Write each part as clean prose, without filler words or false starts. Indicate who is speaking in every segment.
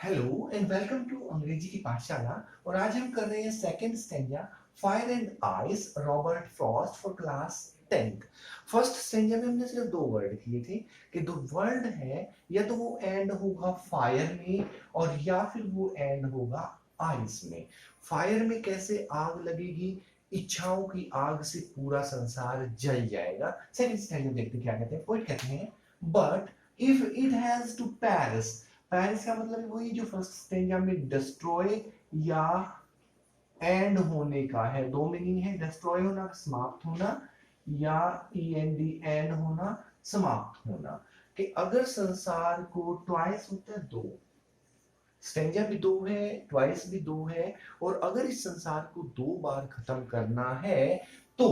Speaker 1: Hello and welcome to अंग्रेजी की पाठशाला। और आज हम कर रहे हैं second stanza fire and ice Robert Frost for class 10th। First stanza में हमने सिर्फ दो वर्ड किए थे कि दो वर्ड है या तो वो एंड होगा फायर में और या फिर वो एंड होगा आइस में। फायर में कैसे आग लगेगी, इच्छाओं की आग से पूरा संसार जल जाएगा। सेकंड स्टेंजा देखते क्या कहते हैं। पोइट कहते हैं but if it has to perish. Perish का मतलब वही जो फर्स्ट स्टेंजा में डिस्ट्रॉय या एंड होने का है। दो मीनिंग है, डिस्ट्रॉय होना समाप्त होना या ईएनडी एंड होना समाप्त होना। कि अगर संसार को ट्वाइस होता है दो, स्टेंजा भी दो है, ट्वाइस भी दो है, और अगर इस संसार को दो बार खत्म करना है तो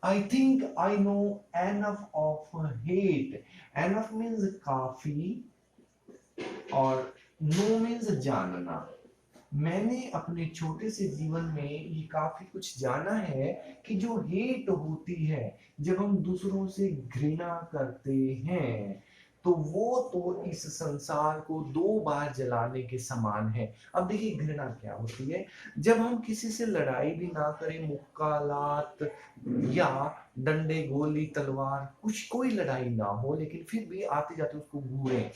Speaker 1: आई think I know enough of hate. Enough means काफी और नो मीन्स जानना। मैंने अपने छोटे से जीवन में ये काफी कुछ जाना है कि जो हेट होती है, जब हम दूसरों से घृणा करते हैं, तो वो तो इस संसार को दो बार जलाने के समान है। अब देखिए घृणा क्या होती है। जब हम किसी से लड़ाई भी ना करें, मुक्कालात या डंडे गोली तलवार कुछ कोई लड़ाई ना हो, लेकिन फिर भी आते जाते उसको घूरें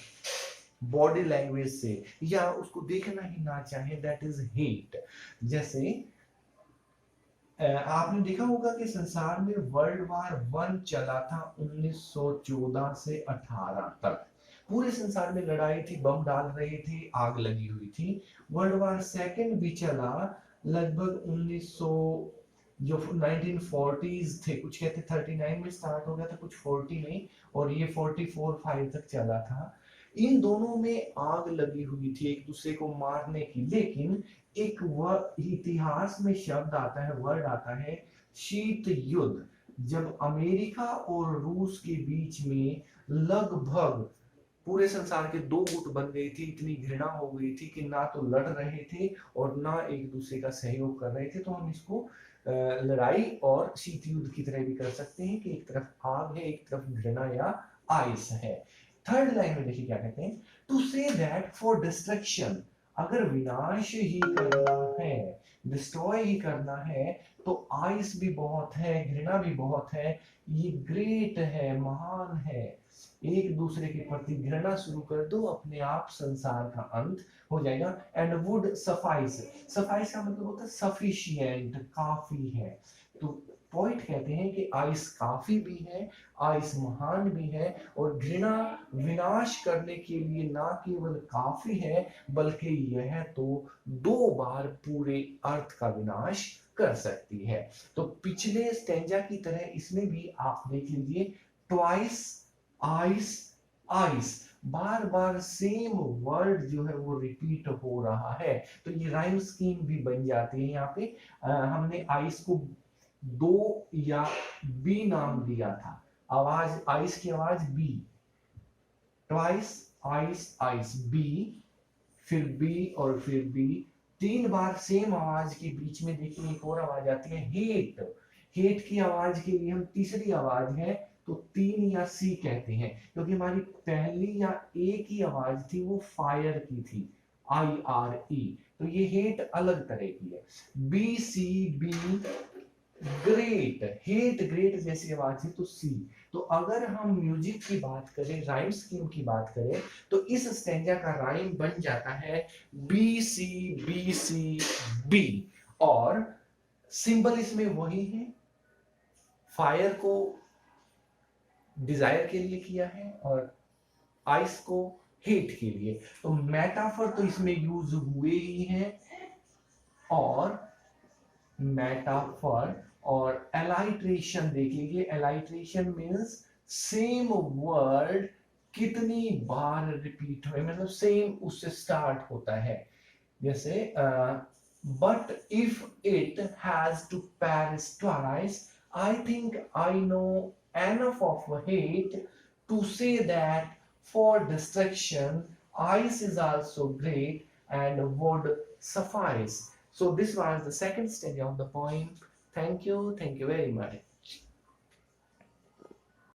Speaker 1: बॉडी लैंग्वेज से या उसको देखना ही ना चाहे, दैट इज हेट। जैसे आपने देखा होगा कि संसार में वर्ल्ड वार वन चला था 1914 से 18 तक। पूरे संसार में लड़ाई थी, बम डाल रहे थे, आग लगी हुई थी। वर्ल्ड वार सेकेंड भी चला लगभग 1900, जो 1940s थे, कुछ कहते 39 में स्टार्ट हो गया था, कुछ 40 में, और ये 44-5 तक चला था। इन दोनों में आग लगी हुई थी एक दूसरे को मारने की, लेकिन एक इतिहास में शब्द आता है, वर्ड आता है शीत युद्ध। जब अमेरिका और रूस के बीच में लगभग पूरे संसार के दो गुट बन गई थी, इतनी घृणा हो गई थी कि ना तो लड़ रहे थे और ना एक दूसरे का सहयोग कर रहे थे, तो हम इसको लड़ाई और शीत युद्ध की तरह भी कर सकते हैं कि एक तरफ आग है, एक तरफ घृणा या आइस है। थर्ड लाइन में देखिए क्या कहते हैं, to say that for destruction. अगर विनाश ही करना है, डिस्ट्रॉय ही करना है, तो आइस भी बहुत है, घृणा भी बहुत है, ये ग्रेट है, महान है। एक दूसरे के प्रति घृणा शुरू कर दो, अपने आप संसार का अंत हो जाएगा। And would suffice. सफाइस का मतलब होता है सफिशिएंट, काफी है। तो पॉइंट कहते हैं कि आइस काफी भी है, आइस महान भी है, और घृणा विनाश करने के लिए ना केवल काफी है, बल्कि यह तो दो बार पूरे अर्थ का विनाश कर सकती है। तो पिछले स्टेंजा की तरह इसमें भी आप देख लीजिए, ट्वाइस, आइस, आइस, बार बार सेम वर्ड जो है वो रिपीट हो रहा है, तो ये राइम स्कीम भी बन जाती है। यहाँ पे हमने आइस को दो या बी नाम दिया था, आवाज आइस की आवाज B, twice, ice, ice, B, फिर बी और फिर बी। तीन बार सेम आवाज के बीच में देखिए एक और आवाज आती है हेट। हेट की आवाज के लिए हम तीसरी आवाज है तो तीन या सी कहते हैं, क्योंकि हमारी पहली या एक ही आवाज थी वो फायर की थी, IRE। तो ये हेट अलग तरह की है। BCB ग्रेट, हेट ग्रेट जैसी आवाज है तो सी। तो अगर हम म्यूजिक की बात करें, राइम स्कीम की बात करें, तो इस स्टेंजा का राइम बन जाता है BCBCB। और सिंबल इसमें वही है, फायर को डिजायर के लिए किया है और आइस को हेट के लिए। तो मेटाफर तो इसमें यूज हुए ही हैं, और मेटाफर और एलाइट्रेशन देख लीजिए। एलाइट्रेशन मीन्स सेम वर्ड कितनी बार रिपीट हुए, मतलब सेम उससे स्टार्ट होता है। जैसे but if it has to perish twice, I think I know enough of hate to say that for destruction ice is also great and would suffice. So this was the second stage of the poem. Thank you very much.